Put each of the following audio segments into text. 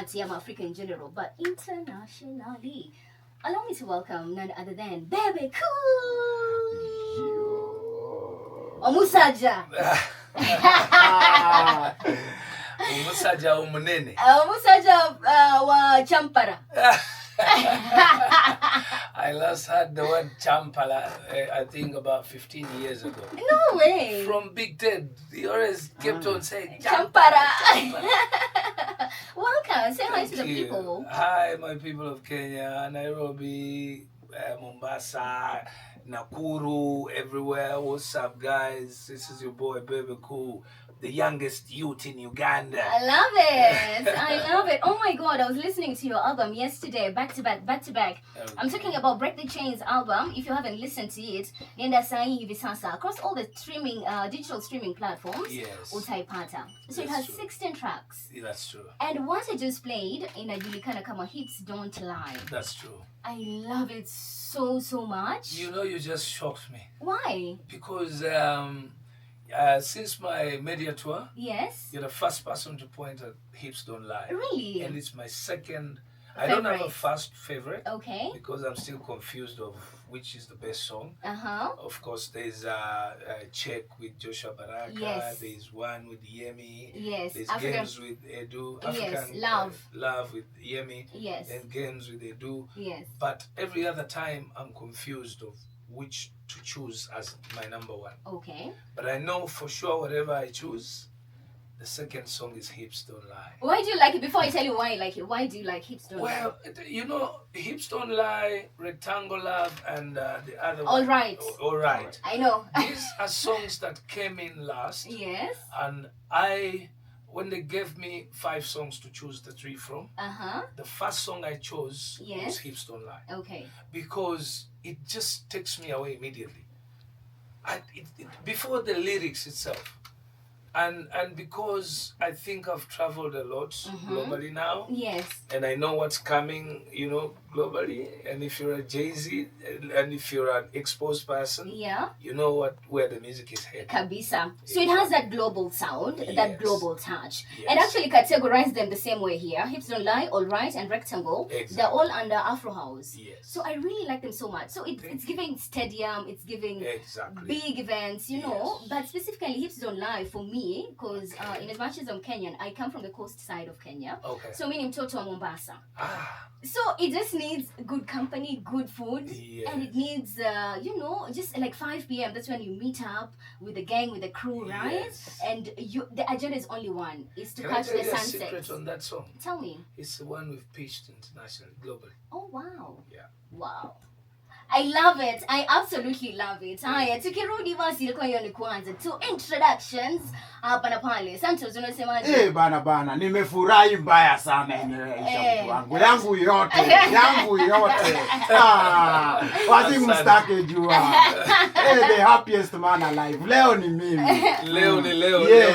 party, Africa in general, but internationally. Allow me to welcome none other than Bebe Omusaja. Omusaja umunene. Omusaja wa Champara. I last heard the word champala, I think about 15 years ago. No way. From Big Ted, he always kept on saying Champara. Welcome. Say hi to the people. Hi, my people of Kenya, Nairobi, Mombasa, Nakuru, everywhere. What's up, guys? This is your boy Bebe, the youngest youth in Uganda. I love it. I love it. Oh my God, I was listening to your album yesterday, back to back. Okay. I'm talking about Break the Chains album. If you haven't listened to it, nenda sahi hivi sasa across all the streaming, digital streaming platforms. Yes. Utaipata. So it has 16 tracks. Yeah, that's true. And what I just played in inajulikana kama Hips Don't Lie. That's true. I love it so much. You know, you just shocked me. Why? Because since my media tour, yes, you're the first person to point at Hips Don't Lie. Really? And it's my second. Favorite. I don't have a first favorite. Okay. Because I'm still confused of which is the best song. Of course, there's a Check with Joshua Baraka. Yes. There's one with Yemi. Yes. There's African. Games with Edu. African, yes. Love. Love with Yemi. Yes. And Games with Edu. Yes. But every other time, I'm confused of which to choose as my number one. Okay. But I know for sure whatever I choose, the second song is Hips Don't Lie. Why do you like it? Before I tell you why you like it, why do you like Hips Don't Lie? Well, you know, Hips Don't Lie, Rectangle Love, and the other All one. Right. All Right. I know. These are songs that came in last. Yes. And when they gave me 5 songs to choose the 3 from, the first song I chose was Hips Don't Lie. Okay. Because it just takes me away immediately. Before the lyrics itself. And because I think I've traveled a lot globally now. Yes. And I know what's coming, you know, globally. And if you're a Jay-Z and if you're an exposed person, you know where the music is headed. Kabisa. So it has that global sound, that global touch. Yes. And actually categorize them the same way here. Hips Don't Lie, All Right, and Rectangle. Exactly. They're all under Afro House. Yes. So I really like them so much. So it's giving stadium, it's giving big events, you know. But specifically Hips Don't Lie for me, because in as much as I'm Kenyan, I come from the coast side of Kenya. Okay. So meaning mtoto wa Mombasa. So it just needs good company, good food, and it needs, you know, just like 5 p.m. That's when you meet up with the gang, with the crew, right? Yes. And the agenda is only one: is to Can catch I tell the you a sunset. secret on that song? Tell me. It's the one we've pitched internationally, globally. Oh wow. Yeah. Wow. I love it. I absolutely love it. Haya, tukirudi basi ilikuwa hiyo ni kwanza to introductions hapa na pale. Santos unasemaje? Bana nimefurahi mbaya sana yenyewe wangu yote. Wazi mstake jua. The happiest man alive. Leo ni mimi. Leo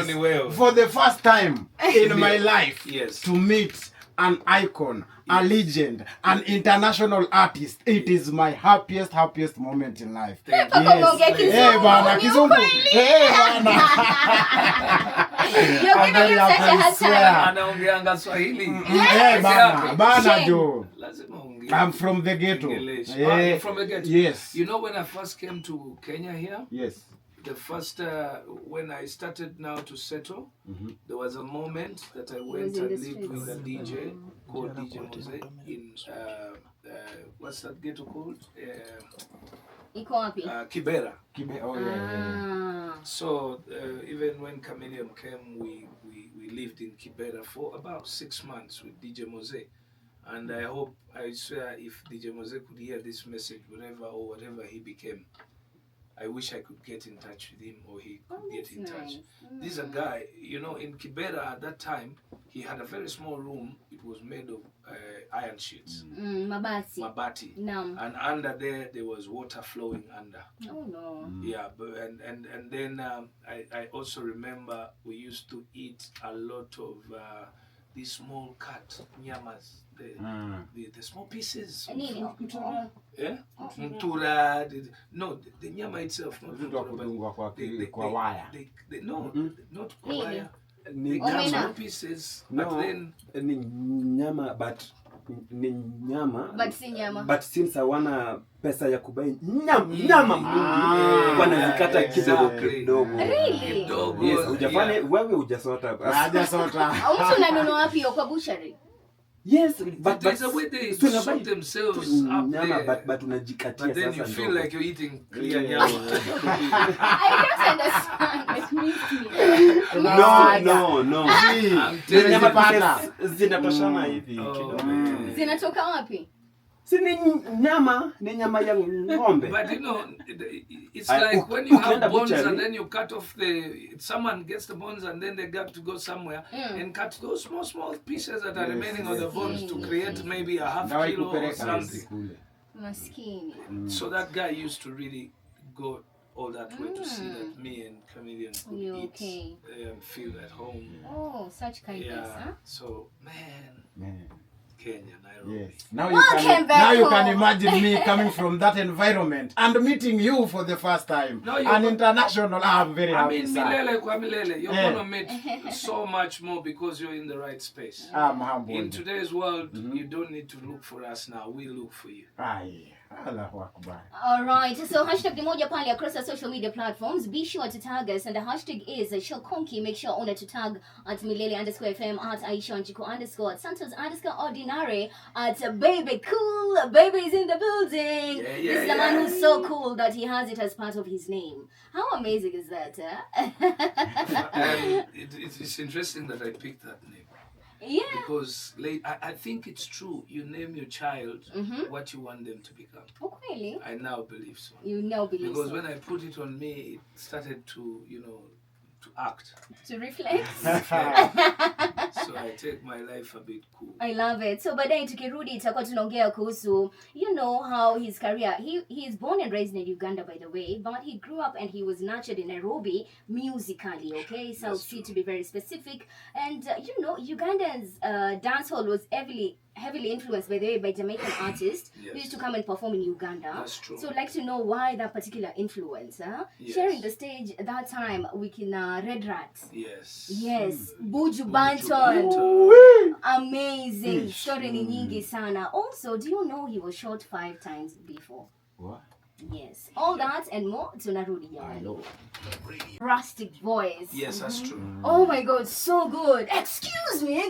ni wewe. For the first time in my life to meet an icon, a legend, an international artist. It is my happiest moment in life. Yes. Bana kizungu. Bana. You're giving him such a hard time. Anaongeanga Swahili. Bana jo. Lazima ongee. I'm from the ghetto. You're from the ghetto. Yes. You know when I first came to Kenya here? Yes. The first, when I started now to settle, there was a moment that I went and lived with a DJ called DJ Mose in, what's that ghetto called? Iko wapi? Kibera. Oh yeah. So even when Chameleon came, we lived in Kibera for about 6 months with DJ Mose. And I swear if DJ Mose could hear this message, whatever he became, I wish I could get in touch with him or he could get in touch. This is a guy, you know, in Kibera at that time, he had a very small room. It was made of iron sheets. Mabati. No. And under there was water flowing under. Oh no. Yeah, but and then I also remember we used to eat a lot of these small cut nyamas. The small pieces. Yeah? Mtura. No, the nyama itself, not mtura, but not kwa wire. They cut small pieces, but then ni nyama, but ni nyama, but si nyama. But since hawana pesa ya kubai nyama mingi, wanazikata kidogo. Really? Yes, hujafanya wewe hujasota. Hajasota. Mtu unanunua wapi kwa butchery? Yes, but there's a way they sort themselves up there. But unajikatia sasa. But then you feel like you're eating clear nyama. I don't understand. No. Nyama zinatoshana hivi kidogo. Zinatoka wapi? Si ni nyama ya ng'ombe. But you know, it's like when you have bones and then you cut off someone gets the bones and then they got to go somewhere and cut those small pieces that are remaining on the bones to create maybe a half kilo or something. Maskini. So that guy used to really go all that way to see that me and Chameleon could eat and feel at home. Oh, such kindness, huh? So, man. Kenya, Nairobi. Yes. Now you can imagine me coming from that environment and meeting you for the first time. No, an international. I'm very happy. Milele kwa milele. You're gonna meet so much more because you're in the right space. I'm humble. In today's world, you don't need to look for us now. We look for you. Aye. Allahu Akbar. Alright, so hashtag ni moja pale across our social media platforms. Be sure to tag us, and the hashtag is Shokonki. Make sure to tag at Milele_FM, at Aisha Anjiko _, at Santos_ordinary, at Bebe Cool. Bebe is in the building. This is the man who's so cool that he has it as part of his name. How amazing is that? It's interesting that I picked that name. Yeah. Because I think it's true. You name your child what you want them to become. Oh, really? I now believe so. You now believe because so. When I put it on me, it started to, to act. To reflect? So I take my life a bit cool. I love it. So baadaye tukirudi itakuwa tunaongea kuhusu, how his career, he is born and raised in Uganda, by the way, but he grew up and he was nurtured in Nairobi musically, okay? South Sea to be very specific. And Uganda's dancehall was heavily influenced, by the way, by Jamaican artists who used to come and perform in Uganda. That's true. So I'd like to know why that particular influence. Sharing the stage at that time with Red Rat. Yes. Buju Banton. Amazing. Story ni nyingi sana. Also, do you know he was shot 5 times before? What? Yes. All that and more. Tunarudi jamani. Rustic voice. Yes, that's true. Oh my God, so good. Excuse me.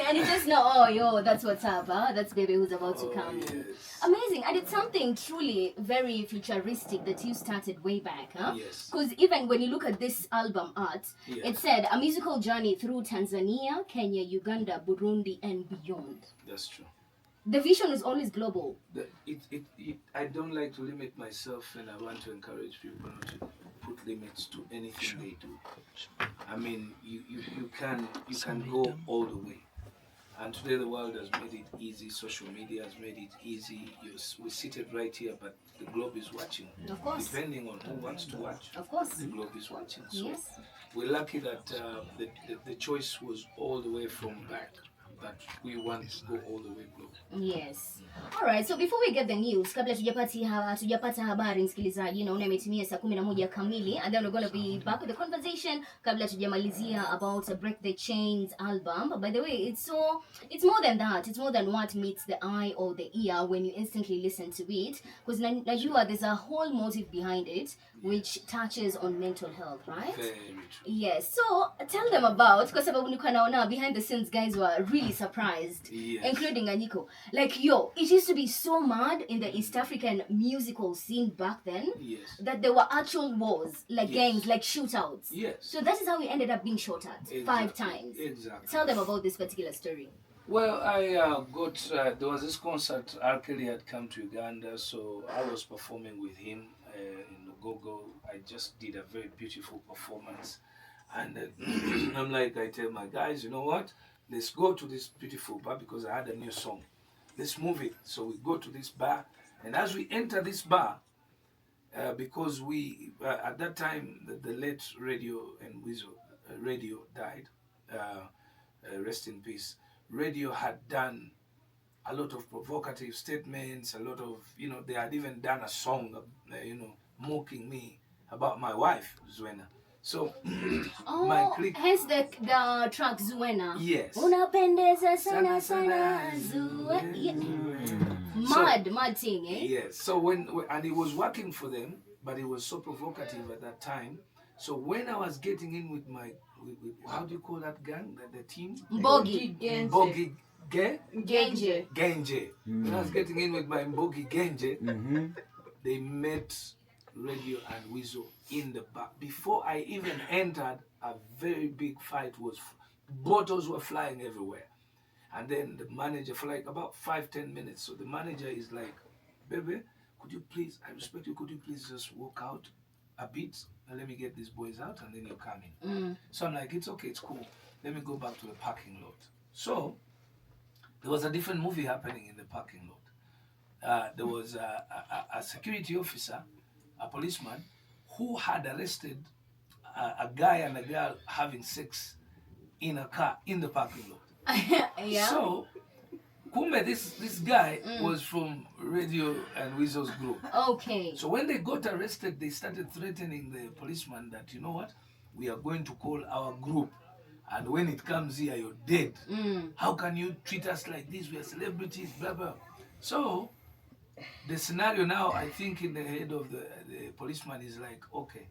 And you just know, that's what's up. That's Bebe who's about to come in. Amazing. And it's something truly very futuristic that you started way back. Yes. Because even when you look at this album art, it said a musical journey through Tanzania, Kenya, Uganda, Burundi, and beyond. That's true. The vision is always global. I don't like to limit myself, and I want to encourage people not to put limits to anything they do. I mean, you can go all the way. And today the world has made it easy. Social media has made it easy. We're seated right here, but the globe is watching. Of course. Depending on who wants to watch. Of course. The globe is watching. So yes. We're lucky that the choice was all the way from back. But we want to go all the way global. Yes. Alright, so before we get the news, kabla tujapata habari msikilizaji, naona imetimia saa 11 kamili, and then we're going to be back with the conversation kabla tujamalizia about Break the Chains album. By the way, it's more than that. It's more than what meets the eye or the ear when you instantly listen to it, because najua there's a whole motive behind it which touches on mental health, right? Very true. Yes. So tell them about, kwa sababu niko naona behind the scenes guys were really surprised, including Anyiko. Like, it used to be so mad in the East African musical scene back then that there were actual wars, like gangs, like shootouts. Yes. So that is how we ended up being shot at 5 times. Exactly. Tell them about this particular story. Well, I there was this concert, R. Kelly had come to Uganda, so I was performing with him in Gogo. I just did a very beautiful performance. And I tell my guys, you know what? Let's go to this beautiful bar because I had a new song. Let's move it. So we go to this bar. And as we enter this bar, because we, at that time, the late Radio and Weasel, Radio died. Rest in peace. Radio had done a lot of provocative statements, a lot of, they had even done a song, mocking me about my wife, Zwena. So my clique. Hence the track Zuena. Yes. Unapendeza sana sana Zuena. Mad thing, eh? Yes. So and he was working for them, but he was so provocative at that time. So when I was getting in with my, how do you call that gang? The team? Mbogi Genje. When I was getting in with my Mbogi Genje, they met Radio and Weasel in the back. Before I even entered, a very big fight was, bottles were flying everywhere. And then the manager, for like about 5-10 minutes, so the manager is like, Bebe, could you please, I respect you, could you please just walk out a bit and let me get these boys out and then you're coming. So I'm like, it's okay, it's cool. Let me go back to the parking lot. So there was a different movie happening in the parking lot. There was a security officer, a policeman, who had arrested a guy and a girl having sex in a car in the parking lot. Yeah. So, Kumbe, this guy was from Radio and Weasel's group. Okay. So when they got arrested, they started threatening the policeman that, you know what, we are going to call our group, and when it comes here, you're dead. How can you treat us like this? We are celebrities, blah, blah. So, the scenario now, I think in the head of the policeman is like, okay,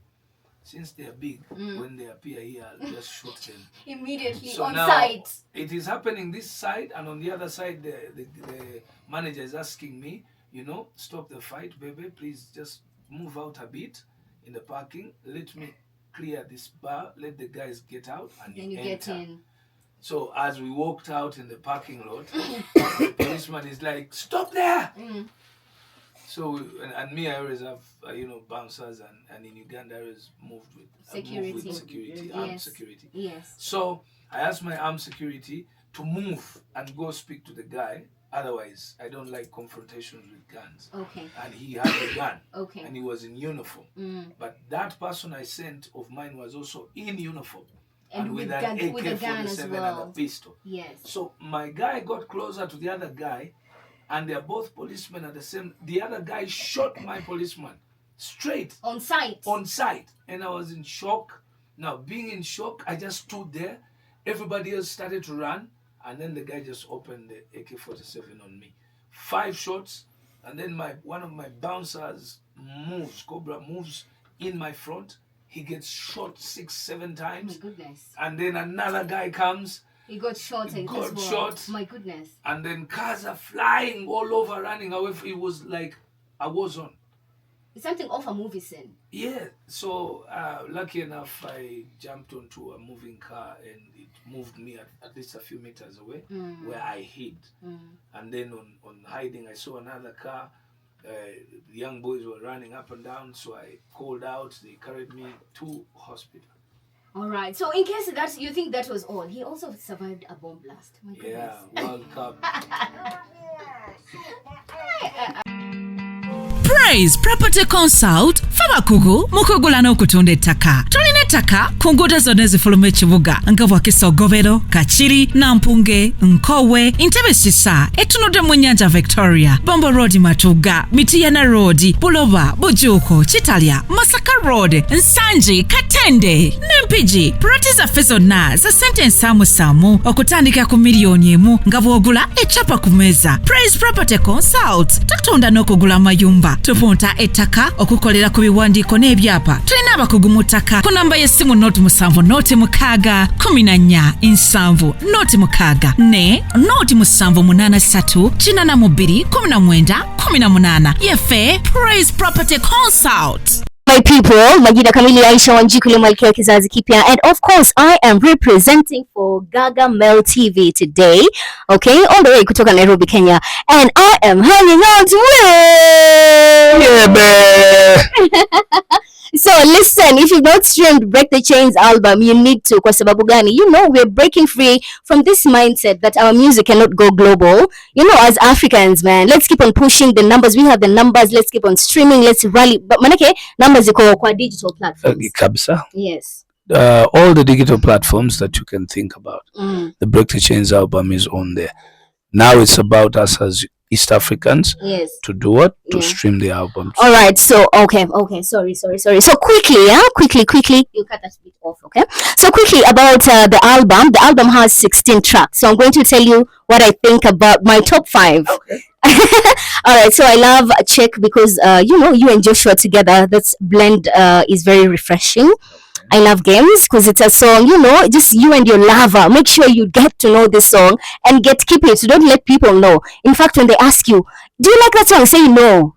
since they are big, when they appear here, I'll just shoot them. Immediately, so on now, site. It is happening this side, and on the other side, the manager is asking me, you know, stop the fight, Bebe, please just move out a bit in the parking. Let me clear this bar, let the guys get out, and then you get in. So as we walked out in the parking lot, the policeman is like, stop there! So, and me, I always have, bouncers, and in Uganda, I always moved with security, armed security. Yes. So, I asked my armed security to move and go speak to the guy. Otherwise, I don't like confrontations with guns. Okay. And he had a gun. Okay. And he was in uniform. But that person I sent of mine was also in uniform. And with an AK-47 well. and a pistol. Yes. So, my guy got closer to the other guy, and they're both policemen at the same. The other guy shot my policeman straight on sight. And I was in shock. Now, being in shock, I just stood there. Everybody else started to run, and then the guy just opened the AK-47 on me. 5 shots, and then one of my bouncers Cobra moves in my front. He gets shot 6-7 times. Oh my goodness. And then another guy comes. He got shot as well. Shot. My goodness. And then cars are flying all over, running away. It was like a war zone. It's something off a movie scene. Yeah. So, lucky enough, I jumped onto a moving car and it moved me at least a few meters away where I hid. And then on hiding, I saw another car. The young boys were running up and down. So I called out. They carried me to hospital. All right. So in case that you think that was all, he also survived a bomb blast. My goodness. Yeah, World Cup. Praise Property Consult Fabakugu mukugula n'okutunda ettaka. Tulina ettaka ku nguudo zonna ezifuluma ekibuga nga Bwakisogobero, Kachiri, Nampunge, Nkowe, Entebbe Sisa, etunudde mu nnyanja Victoria, Bombo Road Matuga, Mitiyana Road, Buloba, Bujuuko, Kitalya, Masaka Road, Nsanji, Katende, Nempigi. Proti zaffe zonna za ssente ensaamusaamu okutandika ku $1,000,000 nga bw'ogula ecapa ku mmeeza. Praise Property Consult tutunda n'okugula amayumba. Tupunta ettaka okukolera ku biwandiiko n'ebyapa. Tulina abakugu mu ttaka ku namba y'essimu noti 7 noti 6 14 7 noti 6 ne noti 783 42 19 18 yeffe Praise Property Consult. My people, majina kamili Aisha Wanjiku Malkia Kizazi Kipya, and of course I am representing for Gaga Mel TV today, okay, all the way kutoka Nairobi, Kenya, and I am hanging out with So listen, if you've not streamed Break the Chains album, you need to, kwa sababu gani? You know, we're breaking free from this mindset that our music cannot go global. You know, as Africans, man, let's keep on pushing the numbers. We have the numbers. Let's keep on streaming. Let's rally. But manake, numbers iko kwa digital platforms. Kabisa. Yes. All the digital platforms that you can think about. The Break the Chains album is on there. Now it's about us as East Africans to do what? To stream the album. All right. So, okay. Sorry. So quickly, quickly. You cut that bit off, okay? So quickly about the album. The album has 16 tracks. So I'm going to tell you what I think about my top 5. Okay. All right. So I love Check because, you and Joshua together, that's blend is very refreshing. I love Games because it's a song, just you and your lover. Make sure you get to know this song and keep it. So don't let people know. In fact, when they ask you, do you like that song? Say no,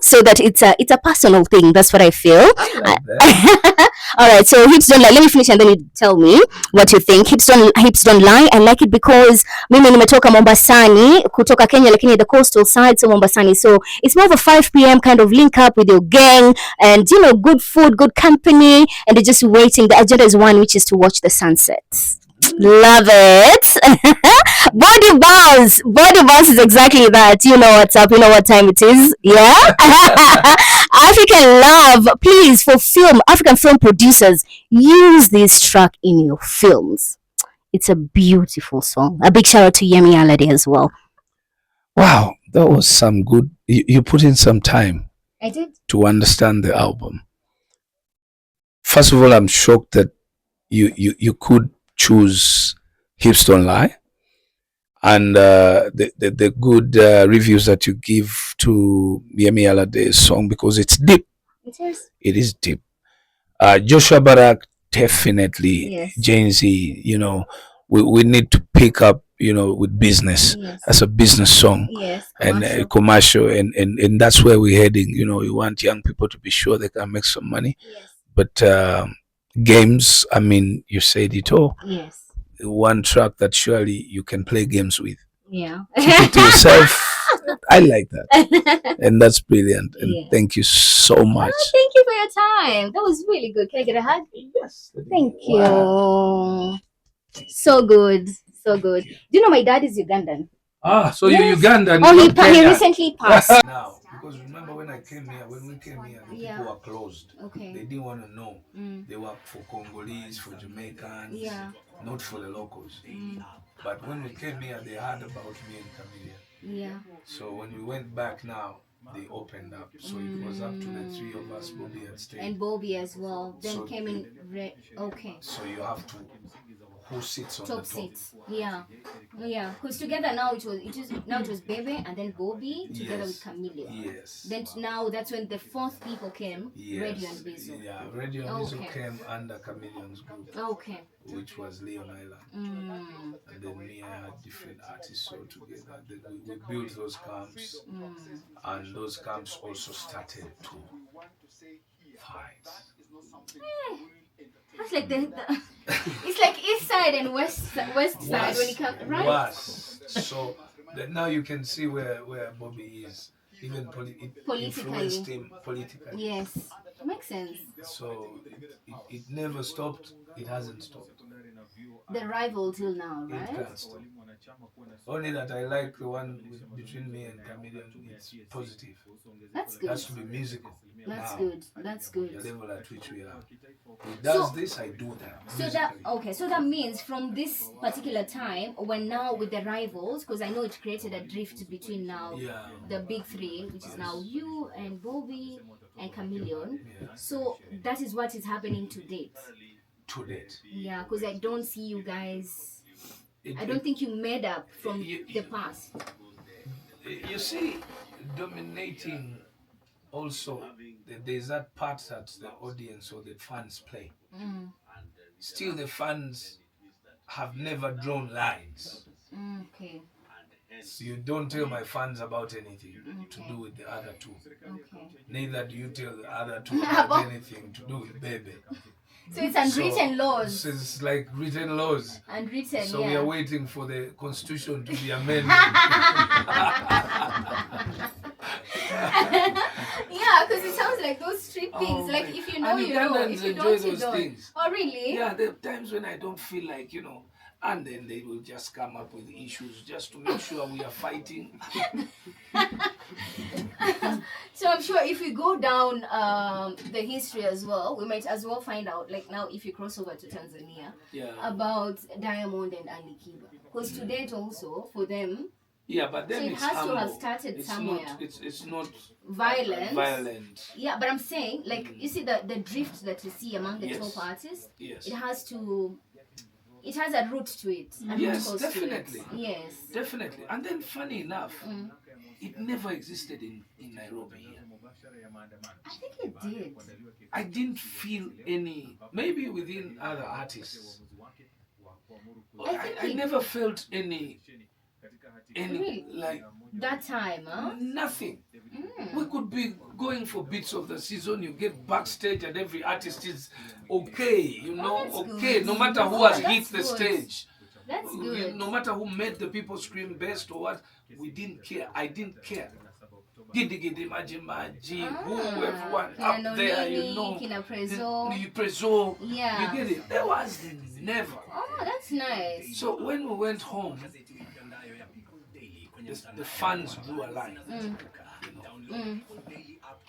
so that it's a personal thing. That's what I feel. I like that. All right, so Hips Don't Lie. Let me finish and then you tell me what you think. Hips Don't Lie. I like it because mimi nimetoka Mombasani, kutoka Kenya, lakini the coastal side, so Mombasani. So it's more of a 5 p.m. kind of link up with your gang and, good food, good company, and they're just waiting. The agenda is one, which is to watch the sunsets. Love it. Body bounce is exactly that. You know what's up, you know what time it is. Yeah. African love, please, for African film producers, use this track in your films. It's a beautiful song. A big shout out to Yemi Alade as well. Wow, that was some good. You put in some time. I did. To understand the album. First of all, I'm shocked that you could choose Hips Don't Lie, and the good reviews that you give to Yemi Alade's song, because it's deep. It is deep. Joshua Barak, definitely. Yes. Jane Z, we need to pick up, with business. Yes. As a business song. Yes. And commercial, and that's where we're heading. You want young people to be sure they can make some money. Yes. But games, I mean, you said it all. Yes. One track that surely you can play games with. Yeah. Keep it to yourself. I like that. And that's brilliant. And thank you so much. Oh, thank you for your time. That was really good. Can I get a hug? Yes. Thank you. So good. So good. Do you know my dad is Ugandan? So you're Ugandan. Oh, he recently passed. Now, because remember when we came here, the people were closed. Okay. They didn't want to know. They were for Congolese, for Jamaicans, not for the locals. But when we came here, they heard about me and Chameleon. Yeah. So when we went back now, they opened up. So it was up to the 3 of us. Bobby had stayed. And Bobby as well. Then So came in okay. So you have to who sits on Top the top. seats. Yeah. Because together now it was Bebe and then Bobby together with Chameleon. Yes. Then now that's when the 4th people came. Yes. Radio and Bizzle. Yeah, Radio and Bizzle came under Chameleon's group. Okay. Which was Leon Island. And then me, I had different artists all together. We built those camps. And those camps also started to fight. That's like it's like east side and west side when it comes, right? Was. So now you can see where Bobby is. Even politically. Influenced him politically. Yes. Makes sense. So it never stopped. It hasn't stopped. The rival till now, right? It can't stop. Only that I like the one between me and Chameleon. It's positive. That's good. It has to be musical. That's now, good. That's good. The level at which we are. He does this, I do that. So that means from this particular time, when now with the rivals, because I know it created a drift between now the big 3, which is now you and Bobby and Chameleon. Yeah. So that is what is happening to date. To date. Yeah, because I don't see you guys. I don't think you made up from the past. You see, dominating also, there's that part that the audience or the fans play. Still, the fans have never drawn lines. Okay. So you don't tell my fans about anything to do with the other 2. Okay. Neither do you tell the other 2 about anything to do with Bebe. So it's unwritten laws. So it's like written laws. Unwritten, so we are waiting for the constitution to be amended. Yeah, because it sounds like those street things. Like if you know, you know. If you don't, you don't. Things. Oh, really? Yeah, there are times when I don't feel like, and then they will just come up with issues just to make sure we are fighting. So I'm sure if we go down the history as well, we might as well find out, like now if you cross over to Tanzania, about Diamond and Ali Kiba. Because to date also, for them, Yeah, but then So it it's has humble. to have started somewhere. It's not Violent. Violent. Yeah, but I'm saying, like, you see the drift that you see among the Yes. top artists. Yes. It has a root to it. A root Yes, cause to it. definitely. Yes. Definitely. And then, funny enough, it never existed in Nairobi here. I think it did. I didn't feel any, maybe within other artists. I never felt any Really? like That time, huh? nothing. We could be going for bits of the season. You get backstage, and every artist is okay. You know, that's okay. good. No matter who Yeah, has hit that's the good. stage. That's good. No matter who made the people scream best or what, we didn't care. I didn't care. Giddy giddy maji maji, who everyone Kina up there, you Nolini, know. Kina Prezo. Prezo. Yeah. You get it? There was never. Oh, that's nice. So when we went home, the fans drew a line.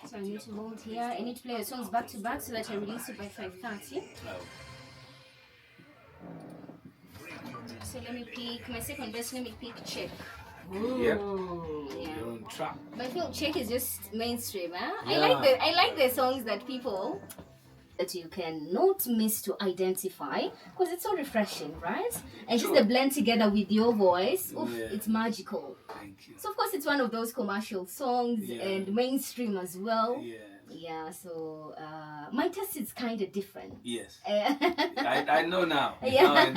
So I need to hold here. I need to play the songs back to back so that I release it by 5:30. So let me pick my second best. Let me pick Check. Yep. Yeah. You're on track. But I feel Check is just mainstream, huh? Yeah. I like the songs that you can not miss to identify because it's so refreshing, right? And just the blend together with your voice, oof, Yeah. it's magical. Thank you. So of course it's one of those commercial songs and mainstream as well. Yeah. Yeah, so my taste is kind of different. Yes. I know now. Yeah.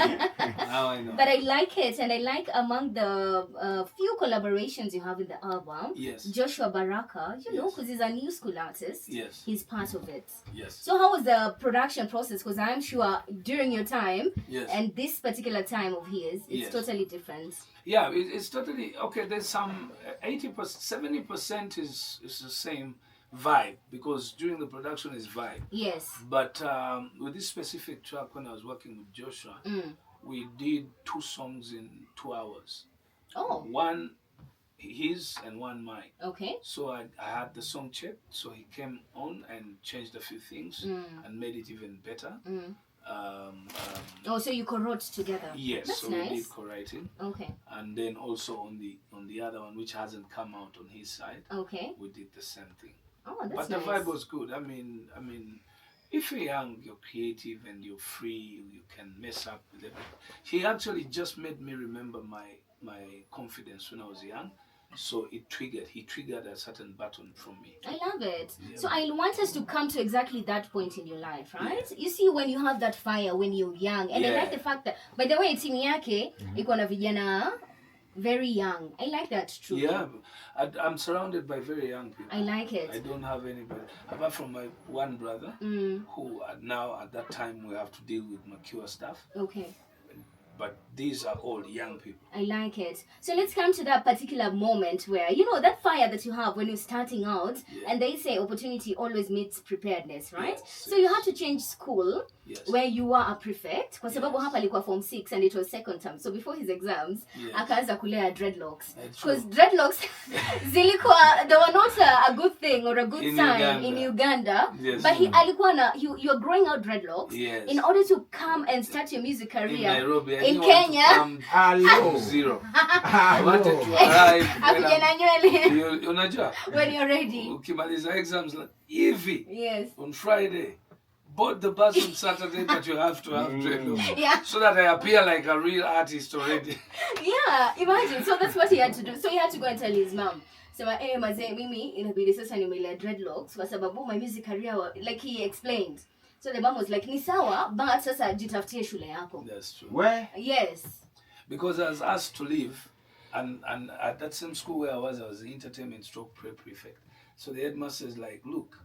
Now I know. But I like it, and I like among the few collaborations you have in the album. Yes. Joshua Baraka, you know, Yes. because he's a new school artist. Yes. He's part of it. Yes. So how was the production process? Because I'm sure during your time Yes. and this particular time of his, it's Yes. totally different. Yeah, it's totally okay. There's some 80%, 70% is the same vibe because during the production is vibe. Yes. But with this specific track, when I was working with Joshua, we did 2 songs in 2 hours. Oh. One his and one mine. Okay. So I had the song checked. So he came on and changed a few things and made it even better. Oh, so you co-wrote together. Yes, That's so nice. we did co-writing. Okay. And then also on the other one, which hasn't come out on his side, Okay. we did the same thing. Oh, that's But nice. the vibe was good. I mean, if you're young, you're creative and you're free, you can mess up with it. He actually just made me remember my confidence when I was young. So he triggered a certain button from me. I love it. Yeah. So I want us to come to exactly that point in your life, right? Yeah. You see, when you have that fire when you're young, and I Yeah. like the fact that, by the way, timu yake iko na vijana very young. I like that too. Yeah, I'm surrounded by very young people. I like it. I don't have anybody apart from my one brother, who now at that time we have to deal with mature stuff. Okay. But these are all young people. I like it. So let's come to that particular moment where, you know, that fire that you have when you're starting out, and they say opportunity always meets preparedness, right? Yes, so you had to change school, Yes. where you were a prefect, kwa sababu hapa alikuwa form 6 and it was second term. So before his exams, Yes. akaanza kulea dreadlocks. That's Because true. dreadlocks, zilikuwa, they were not a good thing or a good In sign Uganda. in Uganda. Yes. But alikuwa na, you're growing out dreadlocks Yes. in order to come and start your music career In Nairobi, I in didn't want to Kenya. come Hello. from zero. I wanted to arrive Akuja na nywele you unajua when you're ready. ukimaliza exams like hivi Yes. on Friday, board the bus on Saturday, but you have to have dreadlocks. Yeah. So that I appear like a real artist already. Yeah, imagine. So that's what he had to do. So he had to go and tell his mom. So mazee mimi inabidi sasa nimelea dreadlocks kwa sababu my music career like he explained. So the mom was like ni sawa but sasa jitafutie shule yako. That's true. Where? Yes. Because I was asked to leave, and at that same school where I was the entertainment stroke prefect. So the headmaster is like, look,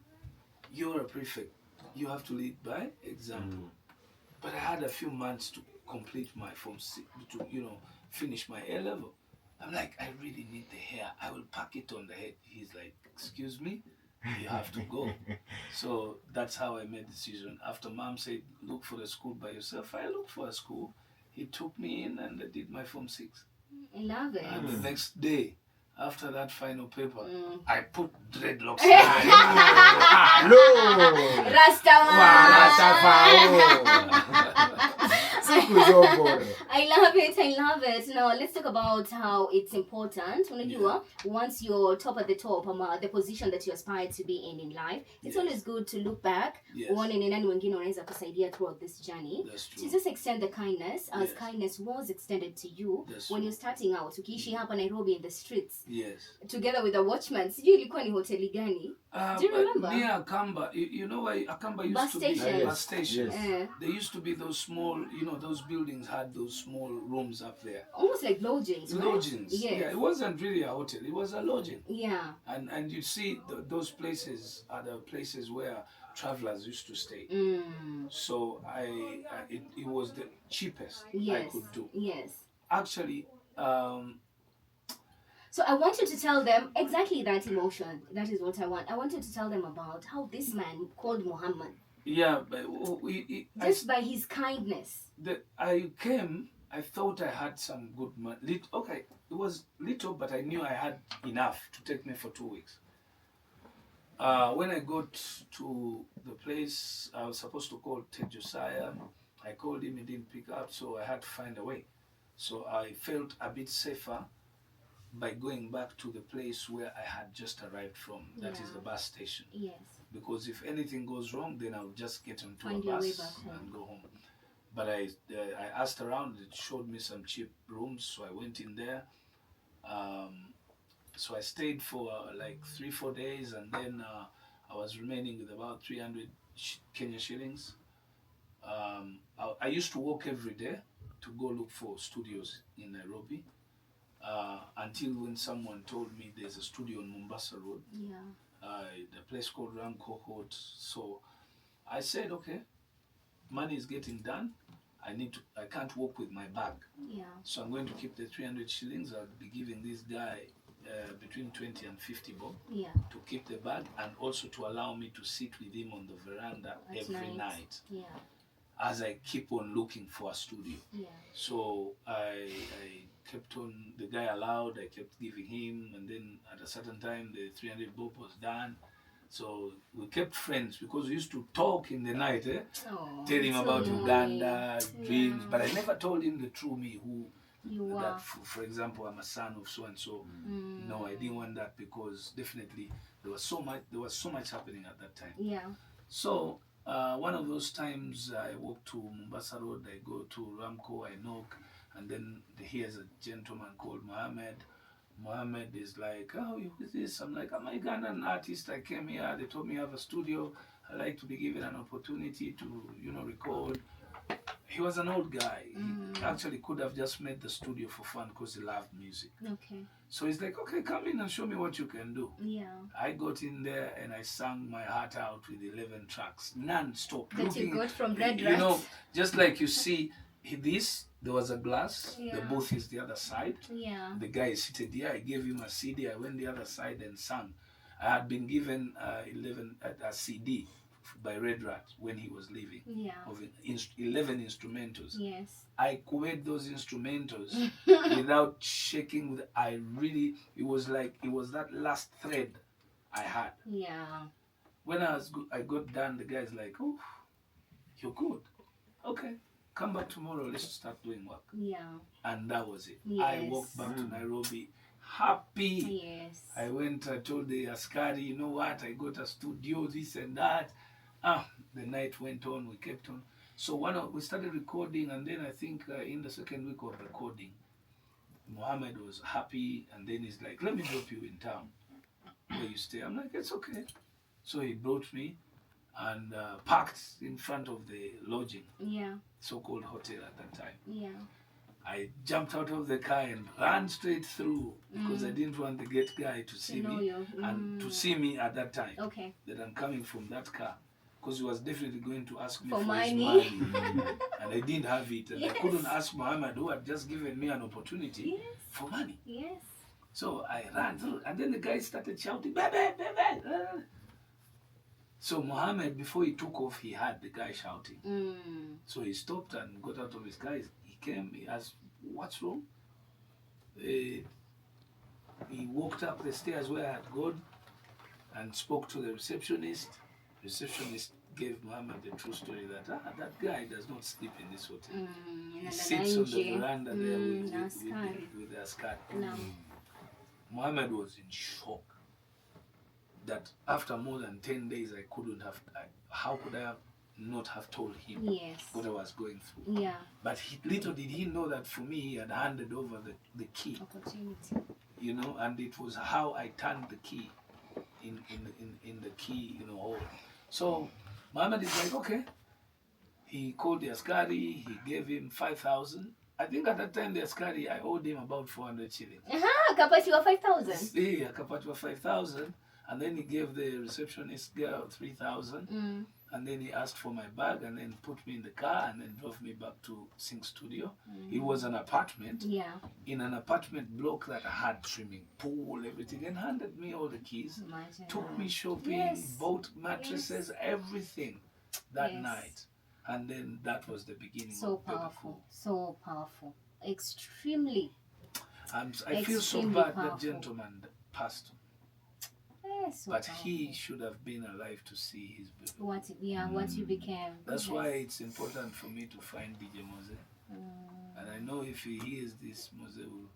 you're a prefect. You have to lead by example. But I had a few months to complete my form 6, to finish my A level. I'm like, I really need the hair. I will pack it on the head. He's like, excuse me, you have to go. So that's how I made the decision. After mom said, look for a school by yourself, I looked for a school. He took me in and I did my form 6. I love it. And the next day, after that final paper, I put dreadlocks. Hello. Rastaman. Rastafari. I love it. Now let's talk about how it's important. Once you're top at the top, the position that you aspire to be in life, it's always good to look back. One in any wengine wanaweza kusaidia throughout this journey. To just extend the kindness, as kindness was extended to you when you're starting out. Ukiishi hapa Nairobi in the streets. Together with the watchman. Sijui ilikuwa ni hoteli gani? Do you remember? Near Akamba, you know why Akamba used to be bus station. There used to be those small, those buildings had those small rooms up there. Almost like lodgings, right? Lodgings. Yeah, it wasn't really a hotel. It was a lodging. Yeah. And you see those places are the places where travelers used to stay. So it was the cheapest I could do. Yes. Actually, so I want you to tell them exactly that emotion. That is what I want. I want you to tell them about how this man called Muhammad. Yeah, but by his kindness. I came. I thought I had some good money. Okay, it was little, but I knew I had enough to take me for 2 weeks. When I got to the place I was supposed to call Ted Josiah, I called him, he didn't pick up, so I had to find a way. So I felt a bit safer by going back to the place where I had just arrived from. That is the bus station. Yes. Because if anything goes wrong, then I'll just get onto a bus and go home. But I asked around, it showed me some cheap rooms, so I went in there. So I stayed for like 3-4 days, and then I was remaining with about 300 Kenya shillings. I used to walk every day to go look for studios in Nairobi. Until when someone told me there's a studio on Mombasa Road, the place called Ram Cohort. So I said, okay, money is getting done. I can't walk with my bag. So I'm going to keep the 300 shillings. I'll be giving this guy between 20 and 50 bob to keep the bag, and also to allow me to sit with him on the veranda every night. As I keep on looking for a studio. So I kept on, the guy allowed, I kept giving him, and then at a certain time the 300 bob was done. So we kept friends because we used to talk in the night, tell him about Uganda, dreams, but I never told him the true me, who you are. That, for example, I'm a son of so and so. No, I didn't want that, because definitely there was so much happening at that time. So one of those times I walk to Mombasa Road, I go to Ramco, I knock, and then here's a gentleman called Mohammed. Mohammed is like, oh, who is this? I'm like, I'm a Ugandan artist. I came here. They told me I have a studio. I like to be given an opportunity to, record. He was an old guy. He actually could have just made the studio for fun because he loved music. So he's like, okay, come in and show me what you can do. I got in there and I sang my heart out with 11 tracks, non-stop. That you got from Red Rat. Just like you see this, there was a glass, the booth is the other side. The guy is seated here. I gave him a CD. I went the other side and sang. I had been given a CD by Red Rat when he was leaving, of 11 instrumentals. I quit those instrumentals without shaking. It was that last thread I had. When I got done, the guy's like, oh, you're good. Okay, come back tomorrow, let's start doing work. And that was it. I walked back to Nairobi happy. I went, I told the Askari, you know what, I got a studio, this and that. The night went on, we kept on. So we started recording, and then I think in the second week of recording, Mohammed was happy, and then he's like, let me drop you in town where you stay. I'm like, it's okay. So he brought me and parked in front of the lodging, so-called hotel at that time. I jumped out of the car and ran straight through because I didn't want the gate guy to see me and to see me at that time that I'm coming from that car, because he was definitely going to ask me for his money. And I didn't have it, and I couldn't ask Muhammad, who had just given me an opportunity for money. So I ran through, and then the guy started shouting, Bebe, Bebe. So Muhammad, before he took off, he heard the guy shouting. So he stopped and got out of his car. He came, he asked, what's wrong? He walked up the stairs where I had gone and spoke to the receptionist. Receptionist gave Muhammad the true story that that guy does not sleep in this hotel. He sits on the veranda there with the skirt. No. Muhammad was in shock that after more than 10 days how could I not have told him what I was going through? Yeah. But little did he know that for me he had handed over the key. Opportunity. You know, and it was how I turned the key in the key, hole. So Muhammad is like, okay. He called the askari, he gave him 5,000. I think at that time the askari, I owed him about 400 shillings. Kapatiwa 5,000. Yeah, kapatiwa 5,000. And then he gave the receptionist girl 3,000. And then he asked for my bag and then put me in the car and then drove me back to Sing Studio. It was an apartment. Yeah. In an apartment block that had swimming pool, everything, and handed me all the keys. Imagine. Took me shopping, bought mattresses, everything that night. And then that was the beginning of Bebe. So powerful. Extremely. I feel so bad that gentleman passed. So but powerful. He should have been alive to see his Bebe. What you became. That's why it's important for me to find DJ Mose. And I know if he hears this, Mose will...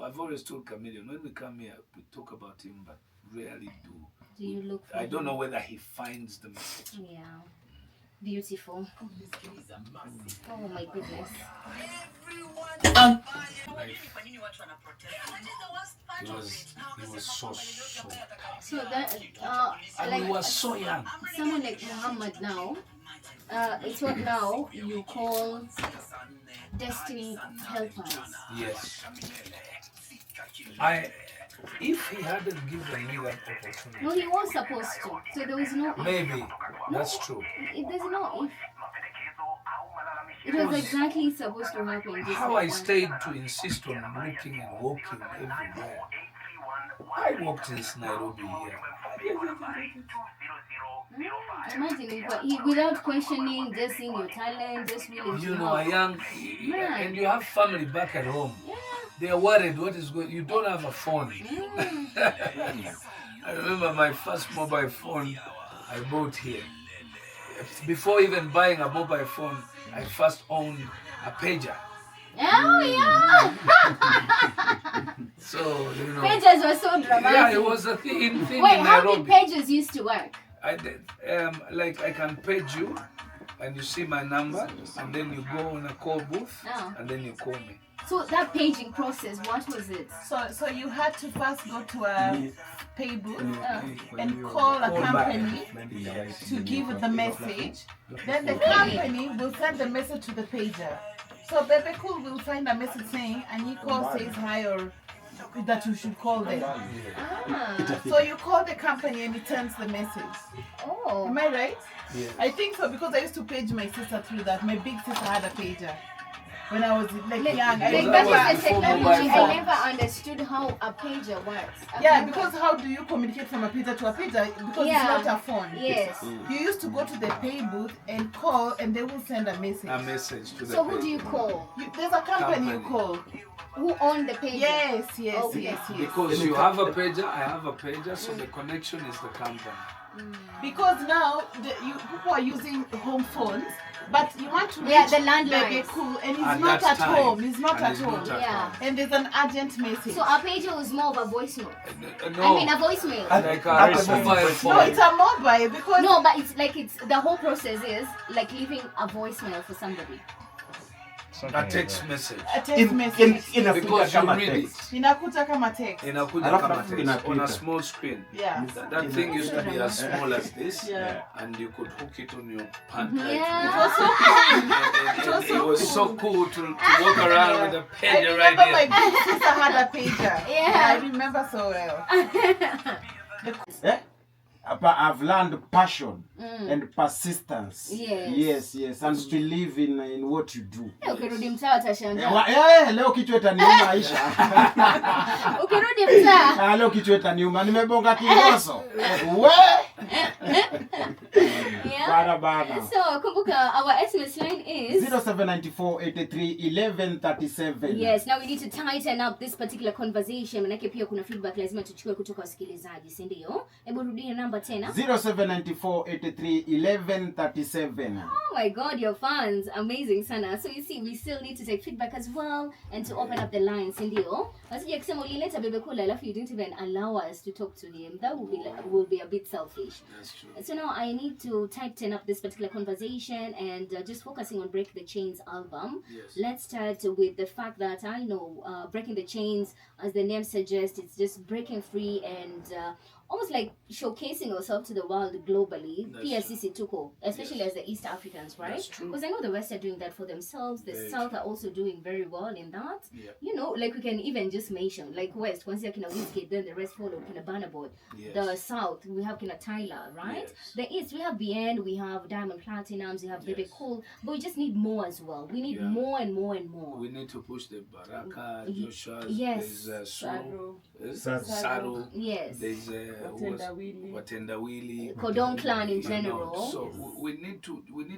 I've always told Chameleon, when we come here, we talk about him, but rarely do. Do you look for I don't him? know whether he finds the message. Yeah. Beautiful. Oh my goodness. He was so So that he was so young. Someone like Muhammad now, it's what now you call destiny helpers. Yes. If he hadn't given me that opportunity. No, he was supposed to. So there was no. Maybe. That's true. There's no if. It was exactly supposed to happen. How I stayed to insist on looking and walking everywhere. I walked in Nairobi here. Imagine without questioning, just seeing your talent, just really. You know, a young, and you have family back at home. Yeah. They are worried what is going. You don't have a phone. I remember my first mobile phone I bought here. Before even buying a mobile phone, I first owned a pager. Oh yeah. So you know. Pages were so dramatic. Yeah, it was a thing Wait, in how Nairobi. did pages used to work? I did, like I can page you, and you see my number, and then you go on a call booth, and then you call me. So that paging process, what was it? So you had to first go to a pay booth and call a company to give the message. Then the company will send the message to the pager. So Bebe Cool will find a message saying, and he calls, says hi, or that you should call them. So you call the company and it sends the message. Oh. Am I right? Yeah. I think so, because I used to page my sister through that. My big sister had a pager. When I was like young, I Like remember. that is the technology. phone. I never understood how a pager works. Yeah, because how do you communicate from a pager to a pager? Because it's not a phone. Yes. You used to go to the pay booth and call, and they will send a message. A message to the So who do you call? There's a company you call. Who owned the pager? Yes. Okay. Because you have a pager, I have a pager, so the connection is the company. Because now people are using home phones, but you want to reach the landlines. Bebe Cool, and he's At not that at time. home. He's not And at he's home. not at Yeah. home. And there's an urgent message. So a pager was more of a voice note. No, I mean a voicemail. like a mobile phone. No, it's a mobile because No, but it's the whole process is like leaving a voicemail for somebody. A text message. a text message. Because you read it. Inakuta kama text. Inakuja Alafu kama text inapita. on a small screen. Yeah. That thing used to be as small as this, Yeah. and you could hook it on your pant. Yeah. It was so cool to walk around with a I pager right remember my here. big sister had a pager. Yeah. I remember so well. I've learned passion and persistence. Yes, and believe in what you do. Ukirudi mtaa utashangaa. Leo kichwa itaniuma Aisha. Ukirudi mtaa. Leo kichwa itaniuma, nimebonga kingoso. We! Yeah. Bana bana. So kumbuka, our SMS line is 0794831137. Yes, now we need to tighten up this particular conversation. Manake pia kuna feedback lazima tuchukue kutoka wasikilizaji, si ndio? Hebu rudia namba tena. 0794831137. Oh my god, your fans, amazing sana. So you see, we still need to take feedback as well and to open up the lines, si ndio? Wasije kusema ulileta Bebe Kula alafu you didn't even allow us to talk to him. That would be a bit selfish. That's true. So now I need to tighten up this particular conversation and just focusing on Break the Chains album. Yes. Let's start with the fact that I know Breaking the Chains, as the name suggests, it's just breaking free and almost like showcasing yourself to the world globally. PSCC Tuko, especially as the East Africans, right? That's true. Because I know the West are doing that for themselves. The Very South true. are also doing very well in that. Yeah. You know, like we can even just mention, like West, once you have Kina Whiskey, then the rest follow Kina Banner Boy. Yes. The South, we have Kina Tyler, right? Yes. The East, we have BN, we have Diamond Platinums, we have Bebe Yes. Cool, but we just need more as well. We need more and more and more. We need to push the Baraka, Ye- Joshua, yes. there's Saru. Saru, Yes. there's Watenda Willy, Kodong clan in you know. general. So we need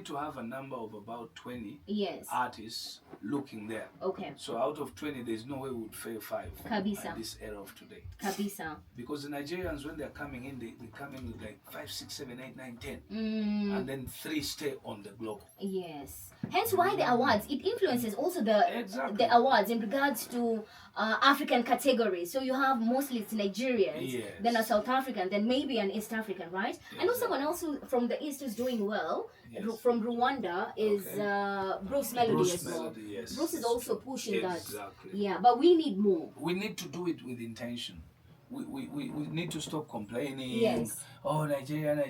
to have a number of about 20 Yes. artists looking there. Okay. So out of 20, there's no way we would fail 5 Kabisa. at this era of today. Kabisa. Because the Nigerians, when they're coming in, they come in with like 5, 6, 7, 8, 9, 10. And then 3 stay on the globe. Yes. Hence why the awards, it influences also Exactly. the awards in regards to African categories. So you have mostly it's Nigerians, Yes. then a South African, then maybe an East African, right? I know Exactly. someone else who from the East is doing well. Yes. From Rwanda is Okay. Bruce Melody Bruce as well. Melody, yes. Bruce is also pushing that. Exactly. Yeah, but we need more. We need to do it with intention. We need to stop complaining. Yes. Oh, Nigeria.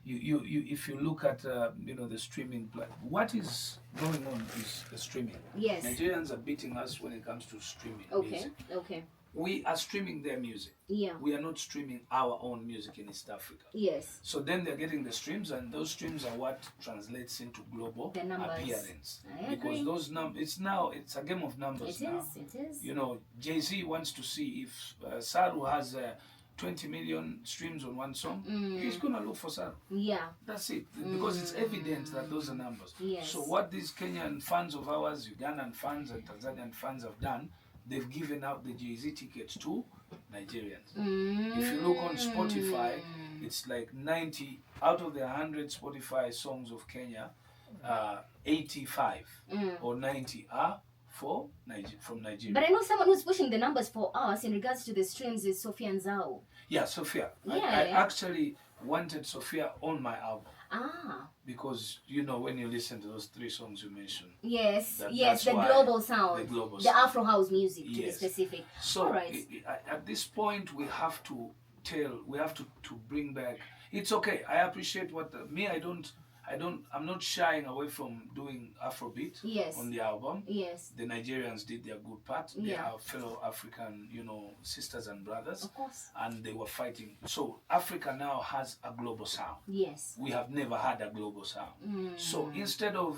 You if you look at the streaming what is going on is the streaming. Yes. Nigerians are beating us when it comes to streaming Okay. music. Okay. We are streaming their music. Yeah. We are not streaming our own music in East Africa. Yes. So then they're getting the streams, and those streams are what translates into global The numbers. appearance. I Because agree. those it's a game of numbers It now. is. It is. You know, Jay-Z wants to see if Saru has 20 million streams on one song, he's going to look for Saru. Yeah. That's it. Because it's evident that those are numbers. Yes. So what these Kenyan fans of ours, Ugandan fans and Tanzanian fans have done, they've given out the Jay-Z tickets to Nigerians. If you look on Spotify, it's like 90 out of the 100 Spotify songs of Kenya, 85 or 90 are from Nigeria. But I know someone who's pushing the numbers for us in regards to the streams is Sophia Nzao. Yeah, Sophia. I Yeah. actually wanted Sophia on my album Ah. because when you listen to those 3 songs you mentioned. Yes. That's Yes. The why global sound. the global The sound. Afro house music to be Yes. specific. So All right. at this point we have to bring back. It's okay. I appreciate I'm not shying away from doing Afrobeat Yes. on the album. Yes. The Nigerians did their good part. They Yeah. are fellow African, sisters and brothers, Of course. and they were fighting. So Africa now has a global sound. Yes. We have never had a global sound. So instead of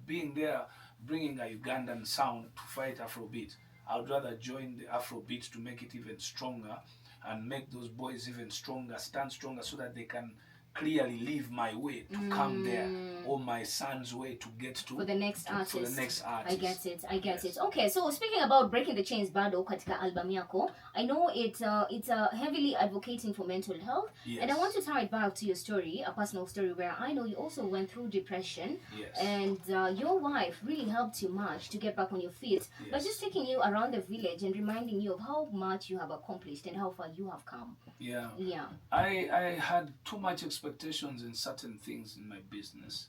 being there, bringing a Ugandan sound to fight Afrobeat, I'd rather join the Afrobeat to make it even stronger and make those boys even stronger, stand stronger, so that they can clearly leave my way to come there, or my son's way to get to For the next artist. For the next artist. I get it. Okay, so speaking about Breaking the Chains bado katika album yako, I know it's heavily advocating for mental health. Yes. And I want to tie it back to your story, a personal story where I know you also went through depression. Yes. And your wife really helped you much to get back on your feet. By Yes. just taking you around the village and reminding you of how much you have accomplished and how far you have come. Yeah. Yeah. I had too much expectations in certain things in my business,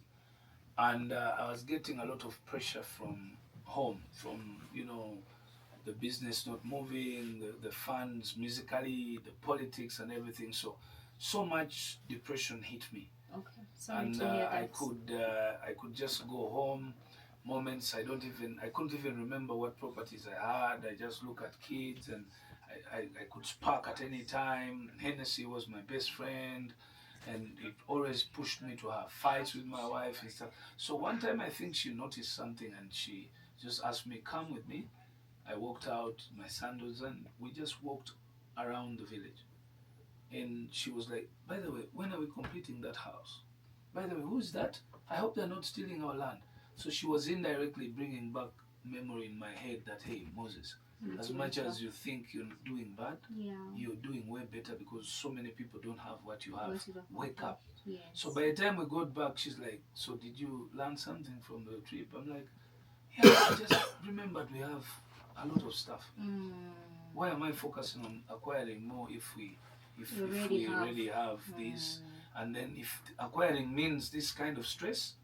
and I was getting a lot of pressure from home, from the business not moving, the funds musically, the politics and everything. So much depression hit me, Okay. Sorry and to hear I that. could just go home. Moments I couldn't even remember what properties I had. I just look at kids, and I could spark at any time. Hennessy was my best friend, and it always pushed me to have fights with my wife and stuff. So one time I think she noticed something, and she just asked me, "Come with me." I walked out, my sandals, and we just walked around the village. And she was like, "By the way, when are we completing that house?" by the way, who's that? I hope they're not stealing our land. So she was indirectly bringing back memory in my head that, hey, Moses, as much as you think you're doing bad, you're doing way better because so many people don't have what you have. Wake up. Yes. So by the time we got back, she's like, so did you learn something from the trip? I'm like, yeah, I just remembered we have a lot of stuff. Why am I focusing on acquiring more if we already have this? And then if acquiring means this kind of stress,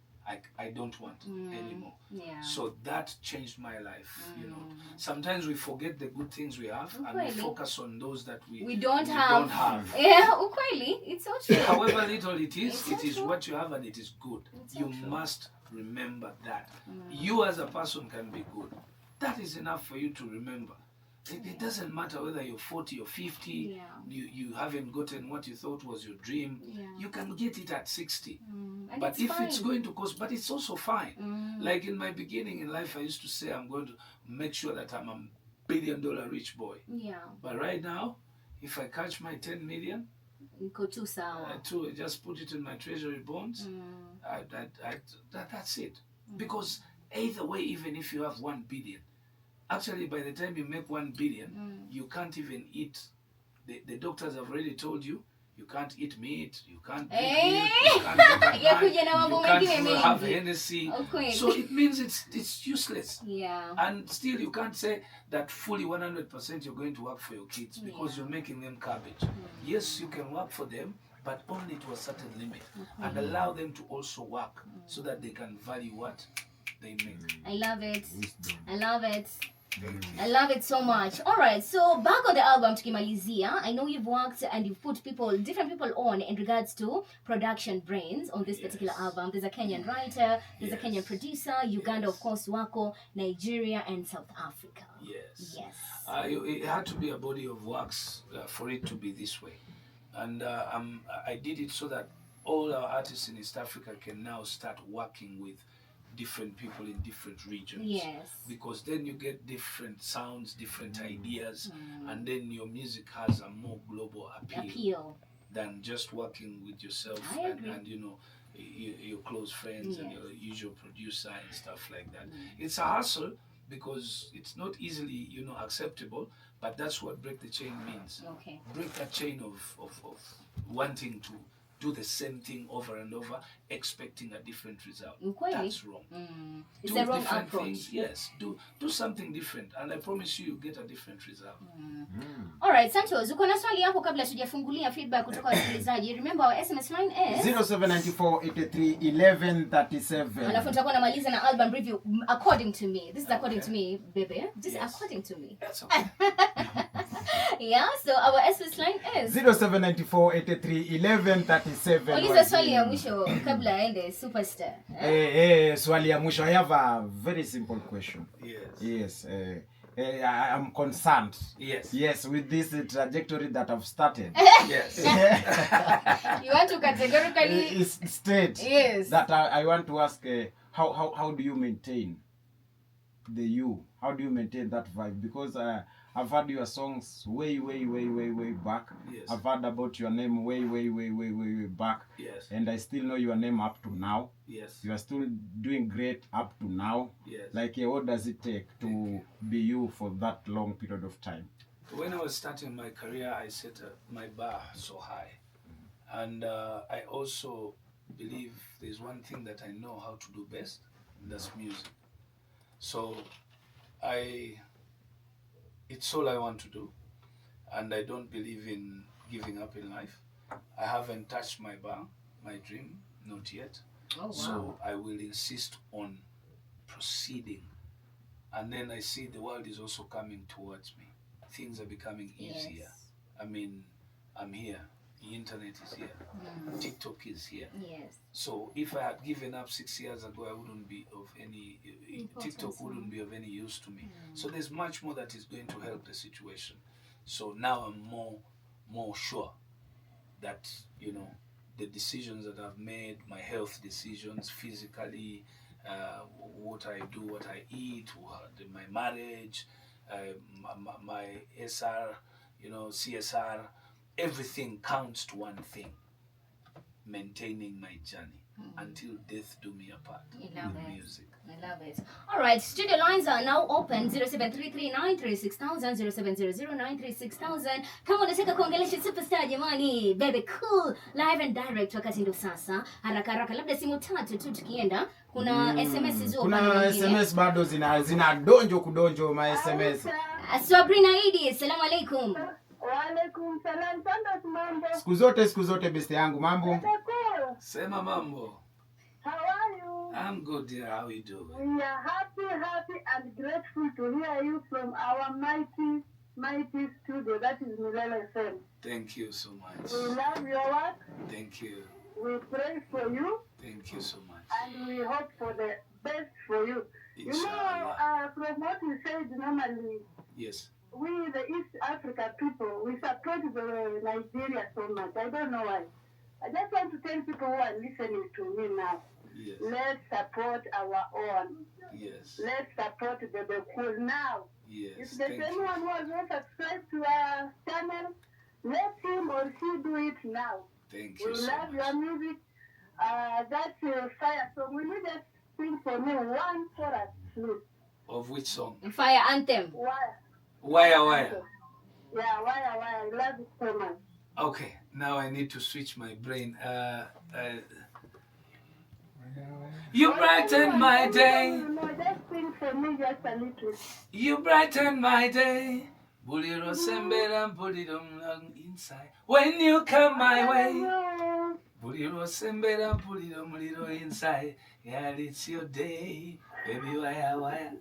I don't want anymore. Yeah. So that changed my life. You know, sometimes we forget the good things we have and we focus on those that we don't have. Yeah, ukweli, it's so true. However little it is, it is what you have and it is good. You must remember that. You as a person can be good. That is enough for you to remember. It doesn't matter whether you're 40 or 50, you haven't gotten what you thought was your dream. You can get it at 60. But if it's going to cost, but it's also fine. Like in my beginning in life, I used to say I'm going to make sure that I'm a $1 billion rich boy. But right now, if I catch my 10 million, to just put it in my treasury bonds, that's it. Because either way, even if you have 1 billion, actually, by the time you make 1 billion, you can't even eat. The doctors have already told you, you can't eat meat, you can't drink milk, you can't get a you can't have Hennessy. So it means it's useless. And still, you can't say that fully 100% you're going to work for your kids because you're making them cabbage. Yes, you can work for them, but only to a certain limit. And allow them to also work so that they can value what they make. I love it. I love it. I love it so much. All right, so back on the album tukimalizia, I know you've worked and you've put different people on in regards to production brains on this particular album. There's a Kenyan writer, there's a Kenyan producer, Uganda, of course, Wako, Nigeria, and South Africa. Yes. It had to be a body of works for it to be this way. And I did it so that all our artists in East Africa can now start working with different people in different regions, because then you get different sounds, different ideas, and then your music has a more global appeal than just working with yourself and you know your close friends and your usual producer and stuff like that. It's a hustle because it's not easily acceptable, but that's what break the chain means. Break that chain of wanting to do the same thing over and over, expecting a different result. That's wrong. It's a wrong approach. Things, yes, do something different, and I promise you get a different result. All right, Santos, uko na swali hapo kabla tujafungulia feedback kutoka wasikilizaji. Remember our SMS line is 0794831137. Alafu tutakuwa namaliza na album review according to me. This is according to me, Bebe. This is according to me. That's okay. Yeah, so our SMS line is 0794831137. Uliza swali ya mwisho kabla aende superstar. Swali ya mwisho. I have a very simple question. Yes. I'm concerned. Yes, with this trajectory that I've started. Yes. You want to categorically state that I want to ask how do you maintain the you? How do you maintain that vibe? Because I've heard your songs way back. I've heard about your name way back. And I still know your name up to now. You are still doing great up to now. Like, what does it take to be you for that long period of time? When I was starting my career, I set my bar so high. And I also believe there's one thing that I know how to do best, and that's music. So it's all I want to do, and I don't believe in giving up in life. I haven't touched my bar, my dream, not yet. So I will insist on proceeding. And then I see the world is also coming towards me. Things are becoming easier. I mean, I'm here. The internet is here. TikTok is here. So if I had given up 6 years ago, I wouldn't be of any, TikTok wouldn't be of any use to me. So there's much more that is going to help the situation. So now I'm more sure that, the decisions that I've made, my health decisions, physically, what I do, what I eat, my marriage, my SR, CSR, everything counts to one thing: maintaining my journey. until death do me apart with music. I love it. All right, studio lines are now open 0733936000 0700936000. Kama unataka kuongelesha superstar jamani, Bebe Cool live and direct wakati ndo sasa. Haraka haraka labda simu tatu tu tukienda. Kuna SMS hizo. Kuna SMS bado zina donjo kudonjo ma SMS. Sabrina Idi, assalamu alaikum. Wa alaikum salam. Mambo. Siku zote beste yangu mambo. Sema mambo. How are you? I'm good, dear. How are you doing? We are happy and grateful to hear you from our mighty studio. That is Milele FM. Thank you so much. We love your work. Thank you. We pray for you. Thank you so much. And we hope for the best for you. Inshallah. From what you said normally, Yes. we, the East Africa people, we support the Nigeria so much. I don't know why. I just want to tell people who are listening to me now. Yes. Let's support our own. Yes. Let's support Bebe Cool now. Yes. If there's anyone who has not subscribed to our channel, let him or she do it now. Thank you We so love much. your music. That's fire song. Will you just sing for me one chorus, please? Of which song? Fire anthem. Wire. Wire. Yeah, wire. I love it so much. Okay, now I need to switch my brain. You brighten my day. No, just sing for me just a little. You brighten my day. Buliro sembera buliro inside. When you come my way. Buliro sembera buliro muliro inside. Yeah, it's your day. Baby, wire.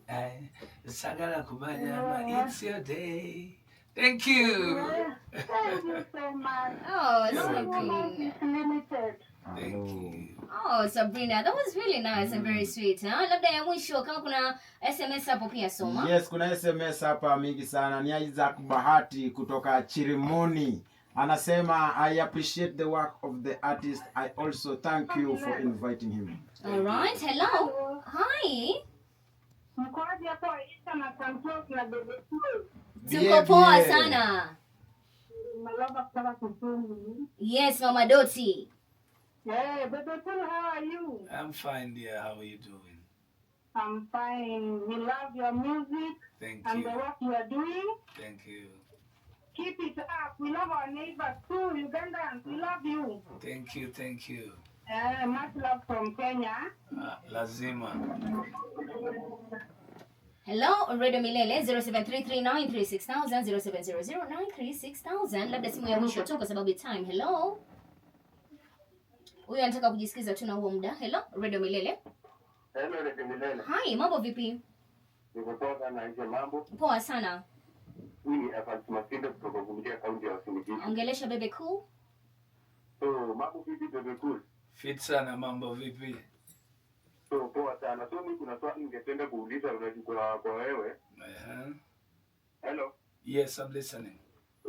Sagala kubanya, it's your day. Thank you. Thank you so much. Oh, Your Sabrina. life is limited. Thank you. Oh, Sabrina, that was really nice and very sweet. Labda ya mwisho kama kuna SMS hapo pia soma. Yes, kuna SMS hapa mingi sana. Ni Isaac Bahati kutoka Chirimoni. Anasema, I appreciate the work of the artist. I also thank you for inviting him. All right. Hello. Hi. Mkoaji hapo Aisha na Santos na Bebe Cool. Tuko poa sana. Malaba kutoka Kisumu. Yes, Mama Doti. Hey, Bebe Cool, how are you? I'm fine, dear. How are you doing? I'm fine. We love your music Thank and you. the work you are doing. Thank you. Keep it up. We love our neighbors too, Ugandans. We love you. Thank you. Much love from Kenya. Lazima. Hello, Radio Milele 0733936000 0700936000. Labda simu ya mwisho tu kwa sababu ya time. Hello. Huyu anataka kujisikiza tu na huo muda. Hello, Radio Milele. Hello, Radio Milele. Hi, mambo vipi? Niko poa sana, hizo mambo. Poa sana. Hii ni Evans Masindo kutoka Bumbia County ya Uasin Gishu. Ongelesha Bebe Cool. So, mambo vipi Bebe Cool? Fit sana, mambo vipi? So, poa sana. So, mimi kuna swali ningependa kuuliza kwa wewe. Hello. Yes, I'm listening.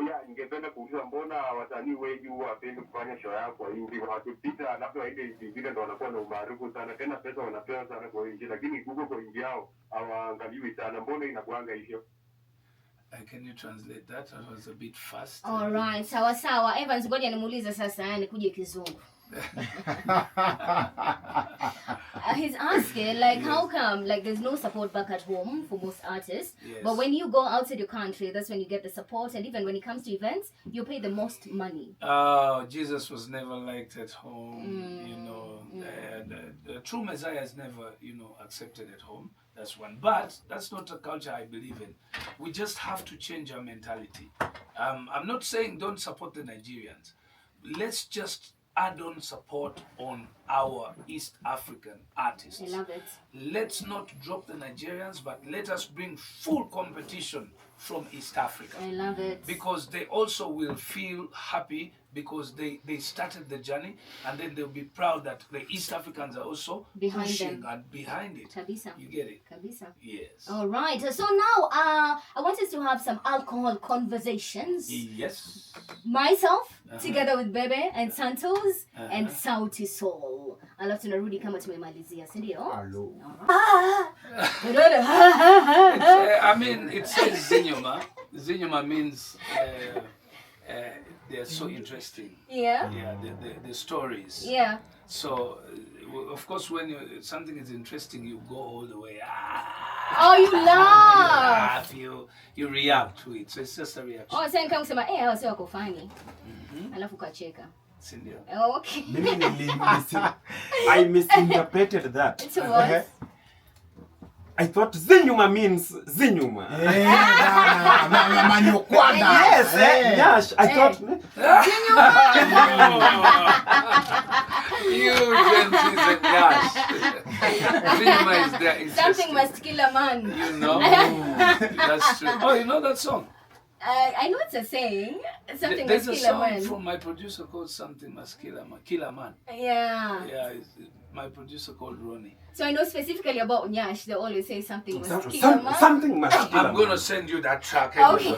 Yeah, ningependa kuuliza mbona wasanii wengi huwa hawapendi kufanya show yao kwa hivi, wakipita labda waende vingine ndo wanakuwa na umaarufu sana, tena pesa wanapewa sana kwa nchi, lakini huko kwa nchi yao hawaangaliwi sana. Mbona inakuanga hivyo? Can you translate that? That was a bit fast. All right, sawa. Evans, ngoja nimuulize sasa, yani kuje kizungu. He's asking like, yes. How come like there's no support back at home for most artists, Yes. but when you go outside your country, that's when you get the support, and even when it comes to events, you pay the most money. Oh, Jesus was never liked at home. The true Messiah is never, accepted at home. That's one. But that's not a culture I believe in. We just have to change our mentality. I'm not saying don't support the Nigerians. Let's just add on support on our East African artists. I love it. Let's not drop the Nigerians, but let us bring full competition from East Africa. I love it. Because they also will feel happy because they started the journey, and then they'll be proud that the East Africans are also Behind pushing them. and behind it. Kabisa. You get it? Kabisa. Yes. All right. So now, I want us to have some alcohol conversations. Yes. Myself, together with Bebe and Santos and Sauti Soul. Alafu tunarudi kama tumemalizia, si ndio? Hello. I mean, it says Zinyoma. Zinyoma means they are so interesting. Yeah. Yeah, the stories. Yeah. So of course, when something is interesting, you go all the way. Oh, you laugh. You react to it. So it's just a reaction. Oh, sasa kama kusema hawa sio wako funny. Alafu ukacheka. Sindio. Oh, okay. I misinterpreted that. It was. I thought Zinyuma means Zinyuma. Yes, Nyash. I thought. You gentlemen and Nyash. Zinyuma is there. Something must kill a man. You know? That's true. Oh, you know that song? I know it's a saying. Something There's must a kill a song man. from my producer called Something Must Kill a Man. Kill a Man. Yeah. Yeah, my producer called Ronnie. So I know specifically about Nyash, they always say something must kill a man. Something must kill a man. I'm going to send you that track. Okay.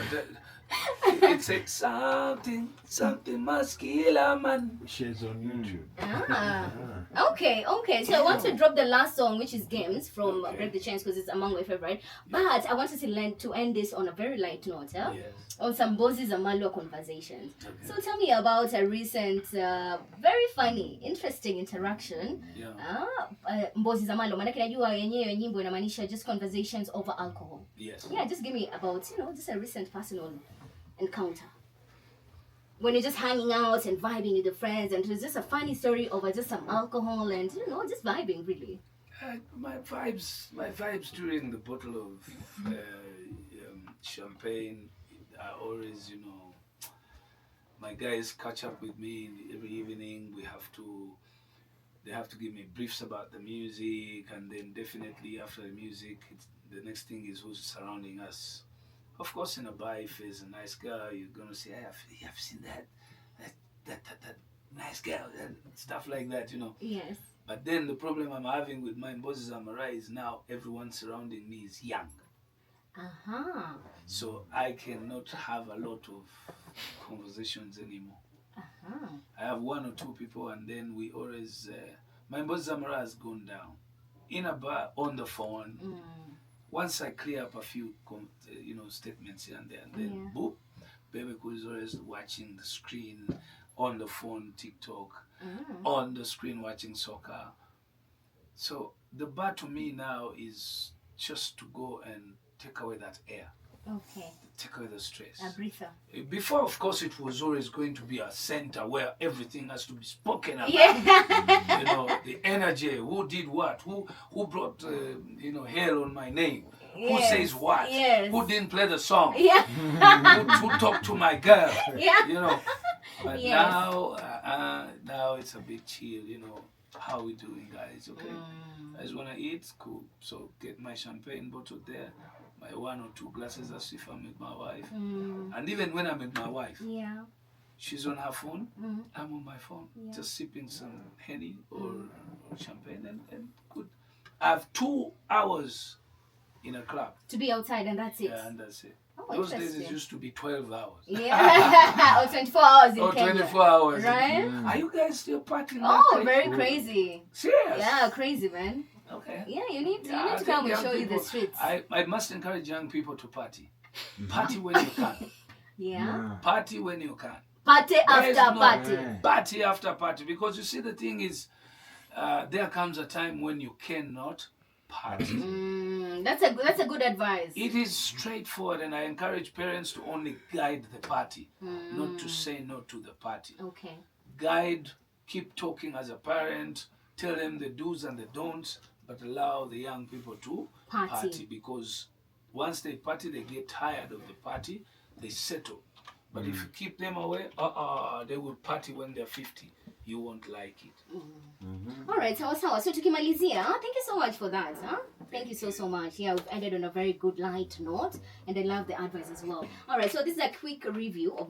It says something must kill a man. She's on YouTube. Okay. So I want to drop the last song, which is Games from Break the Chains, because it's among my favorite. But I wanted to end this on a very light note, Yes. on some Mbozi Zamalwa conversations. Okay. So tell me about a recent, very funny, interesting interaction. Mbozi Zamalwa, manake najua yenyewe nyimbo inamaanisha just conversations over alcohol. Yes. Yeah, just give me about, just a recent personal encounter. When you're just hanging out and vibing with your friends, and it was just a funny story over just some alcohol and just vibing really. My vibes during the bottle of champagne are always, my guys catch up with me every evening. They have to give me briefs about the music, and then definitely after the music, the next thing is who's surrounding us. Of course, in a bar, if there's a nice girl, you're gonna say, "I've seen that nice girl," and stuff like that, Yes. But then the problem I'm having with my Mbozi Zamara is now everyone surrounding me is young. So I cannot have a lot of conversations anymore. I have one or two people, and then we always my Mbozi Zamara has gone down in a bar on the phone. Once I clear up a few, statements here and there, and then boop, Bebe is always watching the screen, on the phone, TikTok, on the screen watching soccer. So the bar to me now is just to go and take away that air. Okay. Take away the stress. A breather. Before, of course, it was always going to be a center where everything has to be spoken about. Yeah. The energy, who did what, who brought, hell on my name, who says what, who didn't play the song, who talked to my girl, But now it's a bit chill, How we doing, guys? Okay. I just wanna eat, cool. So get my champagne bottle there. My 1 or 2 glasses as if I'm with my wife. And even when I'm with my wife, she's on her phone, I'm on my phone, just sipping some Henny or champagne and good. I have 2 hours in a club. To be outside and that's it? Yeah, and that's it. Oh, those days it used to be 12 hours. Yeah, or 24 hours in Kenya. 24 hours. Right? Are you guys still partying? Oh, very crazy. Serious? Yeah, crazy, man. Okay. Yeah, you need to come and show you the streets. I must encourage young people to party. Party when you can. Yeah. Party when you can. Party after party. Party after party. Because you see, the thing is, there comes a time when you cannot party. That's a good advice. It is straightforward, and I encourage parents to only guide the party, not to say no to the party. Okay. Guide, keep talking as a parent, tell them the do's and the don'ts, but allow the young people to party, because once they party, they get tired of the party, they settle. But if you keep them away, they will party when they're 50. You won't like it. All right, so tukimalizia, thank you so much for that. Thank you so much. Yeah, we've ended on a very good light note, and I love the advice as well. All right, so this is a quick review of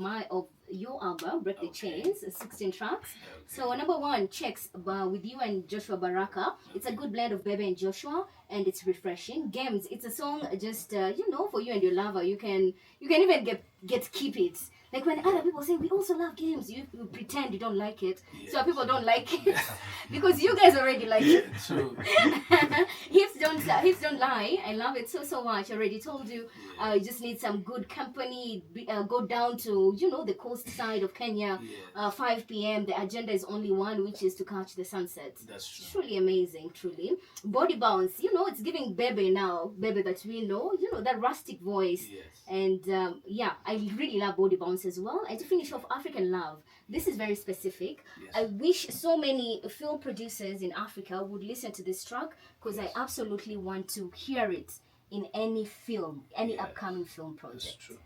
your album, Break the Chains, 16 tracks. So number 1, Checks with you and Joshua Baraka. It's a good blend of Bebe and Joshua, and it's refreshing. Games, it's a song just for you and your lover. You can even keep it. Like when other people say we also love games, you pretend you don't like it, Yes. so people don't like it because you guys already like it. True. Hips don't lie. I love it so much. I already told you. You just need some good company. Go down to the coast side of Kenya. Yes. 5 p.m. The agenda is only one, which is to catch the sunset. That's true. Truly amazing, truly. Body bounce, it's giving Bebe now. Bebe that we know, that rustic voice. Yes. And I really love body bounce as well. And to finish off, African love. This is very specific. Yes. I wish so many film producers in Africa would listen to this track because I absolutely want to hear it in any film, any upcoming film project. That's true.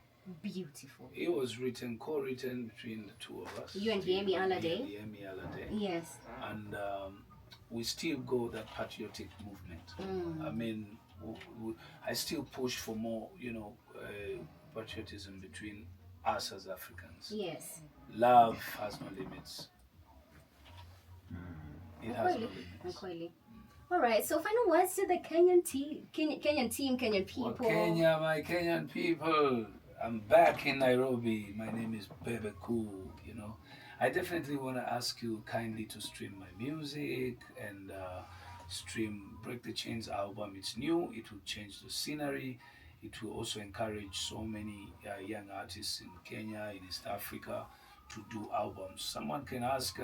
Beautiful. It was co-written between the two of us. You and Yemi Alade. Yemi Alade. Yes. And we still go that patriotic movement. I mean, I still push for more, patriotism between us as Africans. Yes. Love has no limits. It has no limits. All right, so final words to the Kenyan team, Kenyan people. Well, Kenya, my Kenyan people. I'm back in Nairobi. My name is Bebe Cool, I definitely want to ask you kindly to stream my music and stream Break the Chains album. It's new. It will change the scenery. It will also encourage so many young artists in Kenya, in East Africa, to do albums. Someone can ask,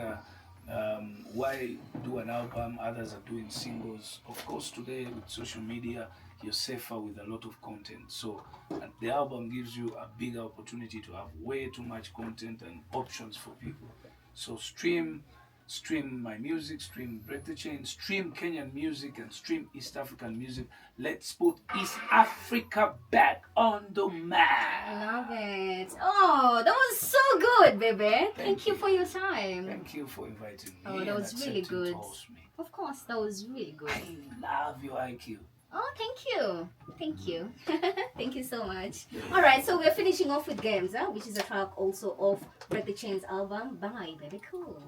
why do an album? Others are doing singles. Of course, today with social media, you're safer with a lot of content. So the album gives you a bigger opportunity to have way too much content and options for people. So stream my music, stream Break the Chain, stream Kenyan music, and stream East African music. Let's put East Africa back on the map. Love it. Oh, that was so good, Bebe. Thank you for your time. Thank you for inviting me. Oh, that was really good. Me. Of course, that was really good. I love your IQ. Oh, thank you. Thank you so much. All right, so we're finishing off with Games, which is a track also of Break the Chains album by Bebe Cool.